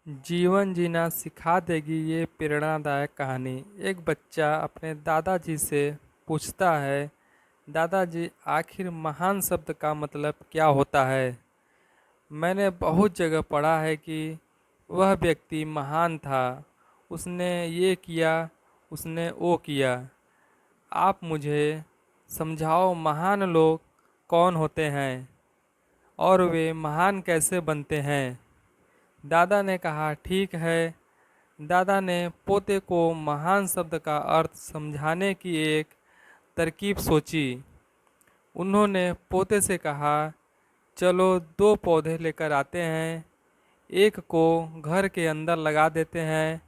जीवन जीना सिखा देगी ये प्रेरणादायक कहानी। एक बच्चा अपने दादाजी से पूछता है, दादाजी आखिर महान शब्द का मतलब क्या होता है। मैंने बहुत जगह पढ़ा है कि वह व्यक्ति महान था, उसने ये किया, उसने वो किया। आप मुझे समझाओ, महान लोग कौन होते हैं और वे महान कैसे बनते हैं। दादा ने कहा, ठीक है। दादा ने पोते को महान शब्द का अर्थ समझाने की एक तरकीब सोची। उन्होंने पोते से कहा, चलो दो पौधे लेकर आते हैं। एक को घर के अंदर लगा देते हैं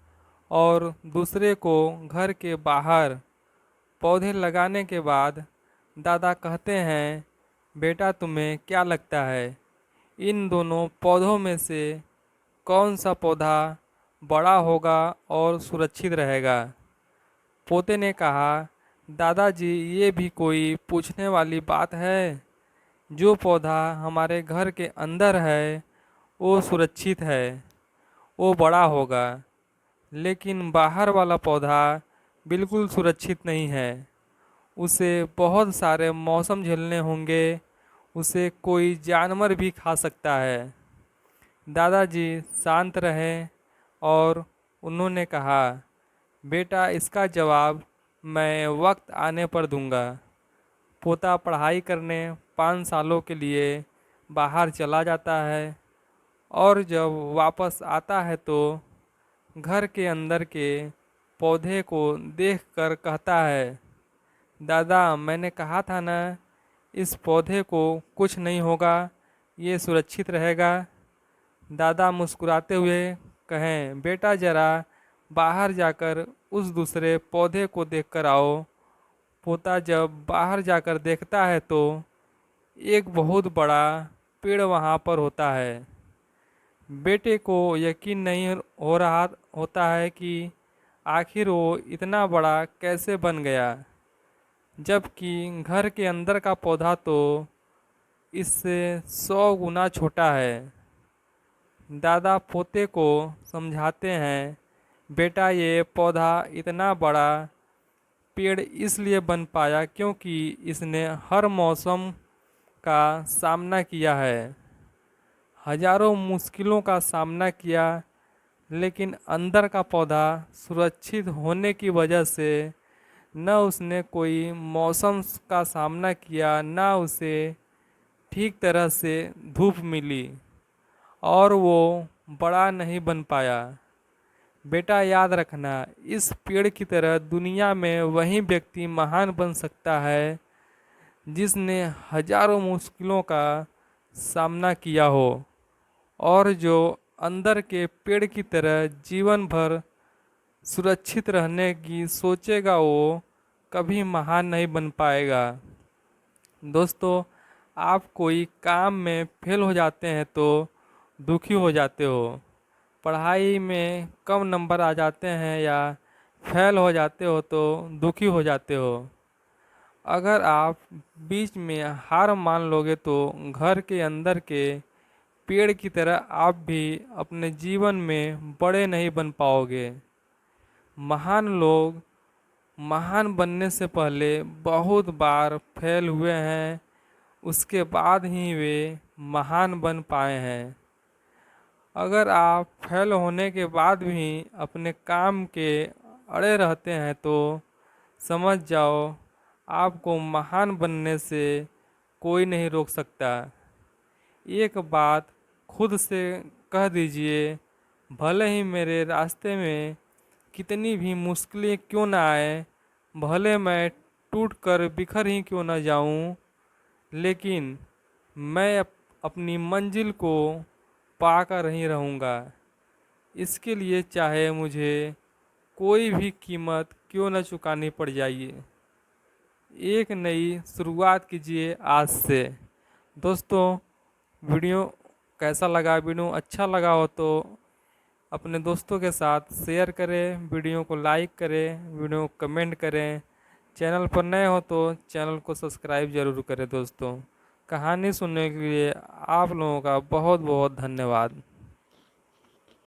और दूसरे को घर के बाहर। पौधे लगाने के बाद दादा कहते हैं, बेटा तुम्हें क्या लगता है, इन दोनों पौधों में से कौन सा पौधा बड़ा होगा और सुरक्षित रहेगा। पोते ने कहा, दादाजी ये भी कोई पूछने वाली बात है। जो पौधा हमारे घर के अंदर है वो सुरक्षित है, वो बड़ा होगा। लेकिन बाहर वाला पौधा बिल्कुल सुरक्षित नहीं है। उसे बहुत सारे मौसम झेलने होंगे, उसे कोई जानवर भी खा सकता है। दादाजी शांत रहे और उन्होंने कहा, बेटा इसका जवाब मैं वक्त आने पर दूंगा। पोता पढ़ाई करने 5 सालों के लिए बाहर चला जाता है और जब वापस आता है तो घर के अंदर के पौधे को देखकर कहता है, दादा मैंने कहा था ना, इस पौधे को कुछ नहीं होगा, ये सुरक्षित रहेगा। दादा मुस्कुराते हुए कहें, बेटा जरा बाहर जाकर उस दूसरे पौधे को देखकर आओ। पोता जब बाहर जाकर देखता है तो एक बहुत बड़ा पेड़ वहाँ पर होता है। बेटे को यकीन नहीं हो रहा होता है कि आखिर वो इतना बड़ा कैसे बन गया, जबकि घर के अंदर का पौधा तो इससे 100 गुना छोटा है। दादा पोते को समझाते हैं, बेटा ये पौधा इतना बड़ा पेड़ इसलिए बन पाया क्योंकि इसने हर मौसम का सामना किया है, हजारों मुश्किलों का सामना किया। लेकिन अंदर का पौधा सुरक्षित होने की वजह से न उसने कोई मौसम का सामना किया, न उसे ठीक तरह से धूप मिली और वो बड़ा नहीं बन पाया। बेटा याद रखना, इस पेड़ की तरह दुनिया में वही व्यक्ति महान बन सकता है जिसने हजारों मुश्किलों का सामना किया हो और जो अंदर के पेड़ की तरह जीवन भर सुरक्षित रहने की सोचेगा, वो कभी महान नहीं बन पाएगा। दोस्तों, आप कोई काम में फेल हो जाते हैं तो दुखी हो जाते हो, पढ़ाई में कम नंबर आ जाते हैं या फेल हो जाते हो तो दुखी हो जाते हो। अगर आप बीच में हार मान लोगे तो घर के अंदर के पेड़ की तरह आप भी अपने जीवन में बड़े नहीं बन पाओगे। महान लोग महान बनने से पहले बहुत बार फेल हुए हैं, उसके बाद ही वे महान बन पाए हैं। अगर आप फेल होने के बाद भी अपने काम के अड़े रहते हैं तो समझ जाओ, आपको महान बनने से कोई नहीं रोक सकता। एक बात खुद से कह दीजिए, भले ही मेरे रास्ते में कितनी भी मुश्किलें क्यों ना आए, भले मैं टूट कर बिखर ही क्यों ना जाऊं, लेकिन मैं अपनी मंजिल को पाकर ही रहूँगा। इसके लिए चाहे मुझे कोई भी कीमत क्यों न चुकानी पड़ जाइए। एक नई शुरुआत कीजिए आज से। दोस्तों, वीडियो कैसा लगा? वीडियो अच्छा लगा हो तो अपने दोस्तों के साथ शेयर करें, वीडियो को लाइक करें, वीडियो को कमेंट करें। चैनल पर नए हो तो चैनल को सब्सक्राइब ज़रूर करें। दोस्तों, कहानी सुनने के लिए आप लोगों का बहुत बहुत धन्यवाद।